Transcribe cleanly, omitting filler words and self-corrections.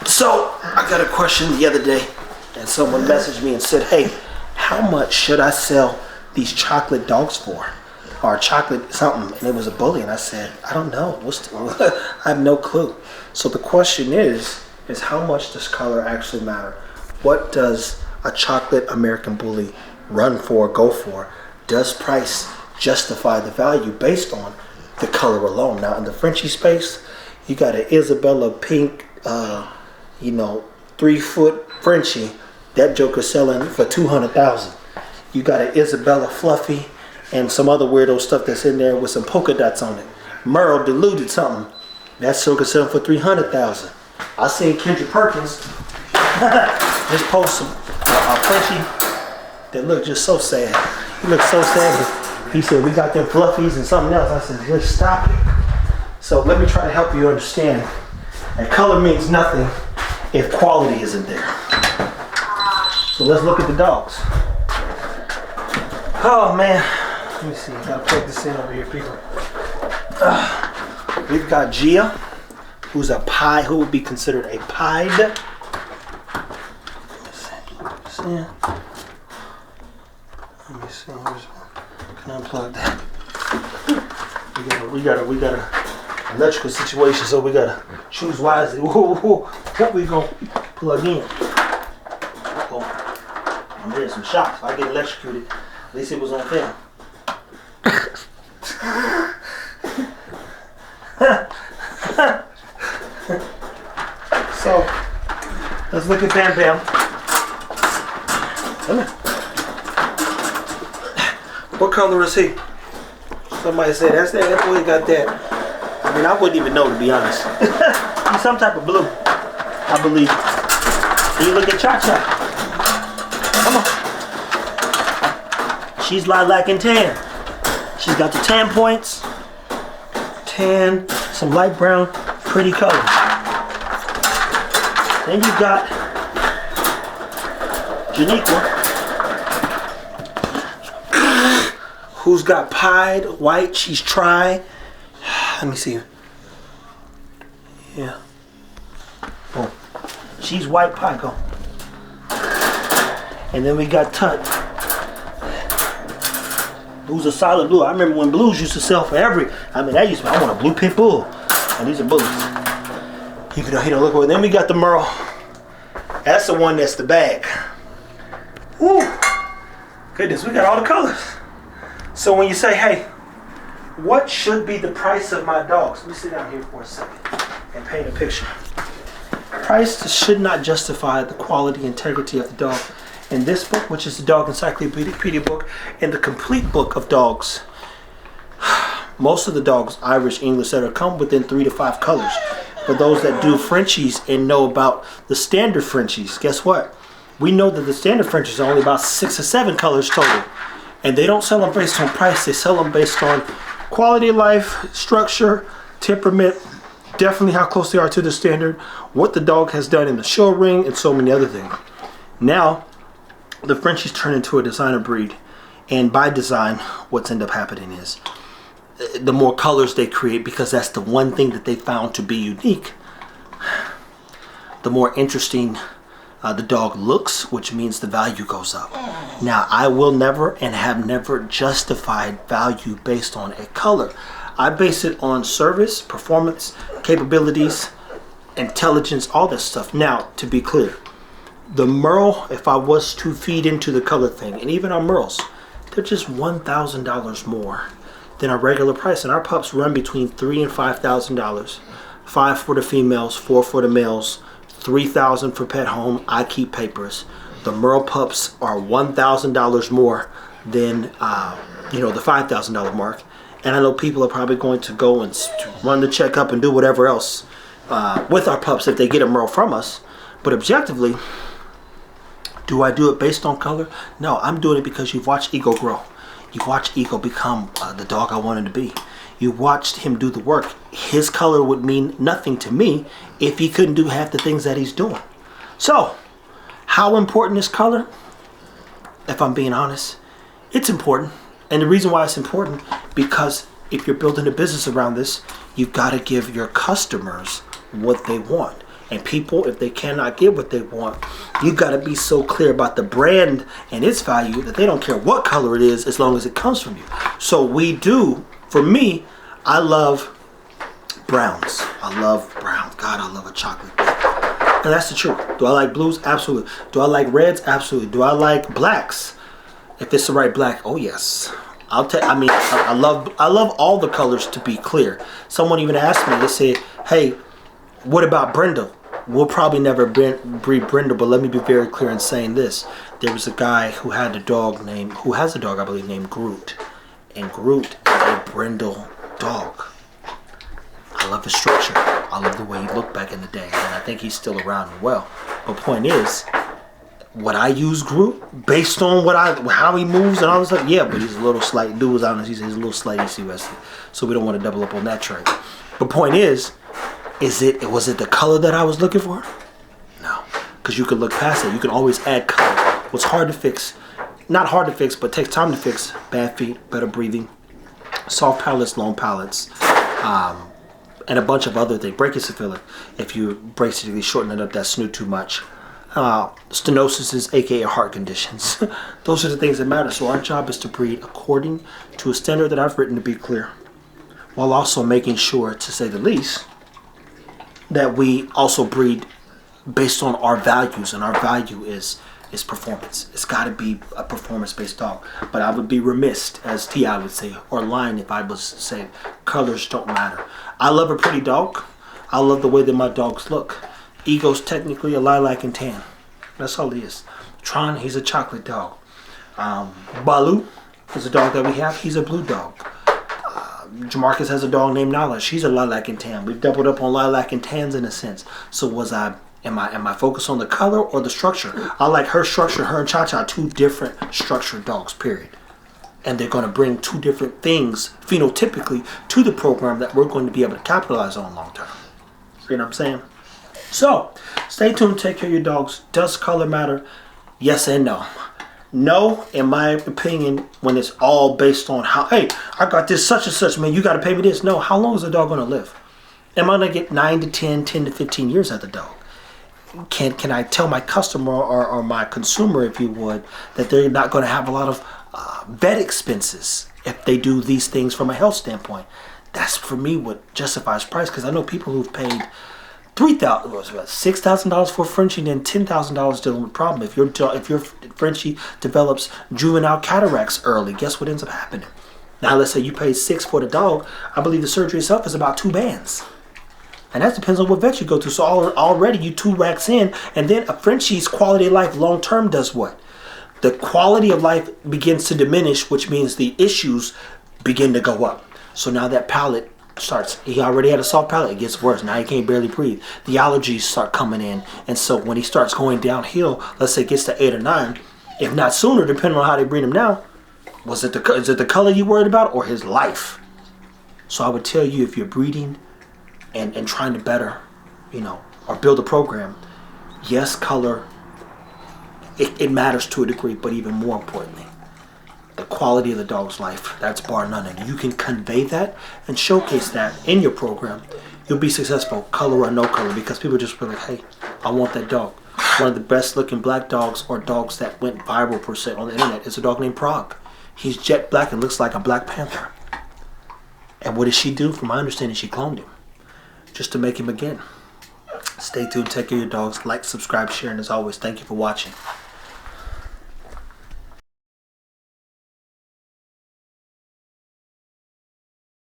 So I got a question the other day, and someone messaged me and said, "Hey, how much should I sell these chocolate dogs for, or chocolate something?" And it was a bully, and I said, "I don't know. I have no clue." So the question is how much does color actually matter? What does a chocolate American bully run for, go for? Does price justify the value based on the color alone? Now in the Frenchie space, you got an Isabella pink, 3-foot Frenchie. That joker selling for $200,000. You got an Isabella fluffy and some other weirdo stuff that's in there with some polka dots on it. Merle diluted something. That joker selling for $300,000. I seen Kendrick Perkins just post a Frenchie that looked just so sad. He looked so sad. He said, "We got them fluffies and something else." I said, "Just stop it." So let me try to help you understand that color means nothing if quality isn't there. So let's look at the dogs. Oh man, let me see. I gotta plug this in over here, people. We've got Gia, who's a pie, who would be considered a pied. Let me see. Can I unplug that? We got a electrical situation, so we gotta choose wisely. What we gonna plug in? Oh, I'm getting some shocks. If I get electrocuted, at least it was on film. So let's look at Bam Bam. What color is he? Somebody said that boy got that. I mean, I wouldn't even know, to be honest. He's some type of blue, I believe. And you look at Cha Cha. Come on. She's lilac and tan. She's got the tan points, tan, some light brown, pretty colors. Then you got Janiqua, who's got pied, white, she's tri. Let me see. Yeah. Boom. She's white pie, go. And then we got Tut, who's a solid blue. I remember when blues used to sell for I want a blue pit bull. And these are bullies. Even though he don't look well. Then we got the Merle. That's the one that's the bag. Woo. Goodness, we got all the colors. So when you say, "Hey, what should be the price of my dogs?" Let me sit down here for a second and paint a picture. Price should not justify the quality, integrity of the dog. In this book, which is the Dog Encyclopedia book, and the complete book of dogs, most of the dogs, Irish, English, that come within 3 to 5 colors. For those that do Frenchies and know about the standard Frenchies, guess what? We know that the standard Frenchies are only about 6 or 7 colors total. And they don't sell them based on price. They sell them based on quality of life, structure, temperament, definitely how close they are to the standard, what the dog has done in the show ring, and so many other things. Now, the Frenchies turn into a designer breed. And by design, what's end up happening is the more colors they create, because that's the one thing that they found to be unique, the more interesting the dog looks, which means the value goes up. Now, I will never and have never justified value based on a color. I base it on service, performance, capabilities, intelligence, all that stuff. Now, to be clear, the Merle, if I was to feed into the color thing, and even our Merles, they're just $1,000 more than our regular price. And our pups run between $3,000 and $5,000. 5 for the females, 4 for the males, $3,000 for pet home. I keep papers. The Merle pups are $1,000 more than the $5,000 mark. And I know people are probably going to go and run the checkup and do whatever else with our pups if they get a Merle from us. But objectively, do I do it based on color? No, I'm doing it because you've watched Ego grow. You've watched Ego become the dog I wanted to be. You watched him do the work. His color would mean nothing to me if he couldn't do half the things that he's doing. So, how important is color? If I'm being honest, it's important. And the reason why it's important, because if you're building a business around this, you've got to give your customers what they want. And people, if they cannot get what they want, you got to be so clear about the brand and its value that they don't care what color it is as long as it comes from you. So we do, for me, I love browns. I love browns. God, I love a chocolate. And that's the truth. Do I like blues? Absolutely. Do I like reds? Absolutely. Do I like blacks? If it's the right black, oh yes. I love all the colors, to be clear. Someone even asked me, they said, hey, what about Brindle? We'll probably never breed Brindle, but let me be very clear in saying this. There was a guy who has a dog, I believe, named Groot. And Groot is a Brindle dog. I love his structure. I love the way he looked back in the day. And I think he's still around and well. But point is, would I use Groot based on how he moves and all this stuff? Yeah, but he's a little slight. Dude was honest. He's a little slight ECUSC. So we don't want to double up on that trade. But point is was it the color that I was looking for? No. Because you can look past it. You can always add color. What's hard to fix, not hard to fix, but takes time to fix, bad feet, better breathing, soft palates, long palates, and a bunch of other things. Brachycephalus, if you basically shorten it up, that snoo too much. Stenosis, aka heart conditions. Those are the things that matter. So our job is to breed according to a standard that I've written, to be clear, while also making sure, to say the least, that we also breed based on our values, and our value is performance. It's got to be a performance-based dog. But I would be remiss, as T.I. would say, or lying if I was saying colors don't matter. I love a pretty dog. I love the way that my dogs look. Ego's technically a lilac and tan. That's all he is. Tron, he's a chocolate dog. Baloo is a dog that we have. He's a blue dog. Jamarcus has a dog named Nala. She's a lilac and tan. We've doubled up on lilac and tans in a sense. So am I focused on the color or the structure? I like her structure. Her and Cha-Cha, two different structured dogs, period. And they're going to bring two different things phenotypically to the program that we're going to be able to capitalize on long term. You know what I'm saying? So, stay tuned. Take care of your dogs. Does color matter? Yes and no. No, in my opinion, when it's all based on how, hey, I got this such and such, man, you got to pay me this. No, how long is the dog going to live? Am I going to get 9 to 10, 10 to 15 years out of the dog? Can I tell my customer or my consumer, if you would, that they're not going to have a lot of vet expenses if they do these things from a health standpoint? That's, for me, what justifies price, because I know people who've paid $6,000 for a Frenchie, and then $10,000 dealing with a problem. If your Frenchie develops juvenile cataracts early, guess what ends up happening? Now, let's say you pay $6,000 for the dog. I believe the surgery itself is about $2,000. And that depends on what vet you go to. So already you 2 racks in, and then a Frenchie's quality of life long term does what? The quality of life begins to diminish, which means the issues begin to go up. So now that palate starts, he already had a soft palate, it gets worse. Now he can't barely breathe. The allergies start coming in. And so when he starts going downhill, let's say it gets to 8 or 9, if not sooner, depending on how they breed him now, is it the color you worried about or his life? So I would tell you, if you're breeding and trying to better, or build a program, yes, color, it matters to a degree, but even more importantly, the quality of the dog's life, that's bar none. And you can convey that and showcase that in your program, you'll be successful, color or no color, because people just be like, hey, I want that dog. One of the best looking black dogs, or dogs that went viral per se on the internet, is a dog named Prague. He's jet black and looks like a Black Panther. And what did she do? From my understanding, she cloned him just to make him again. Stay tuned, take care of your dogs, like, subscribe, share, and as always, thank you for watching.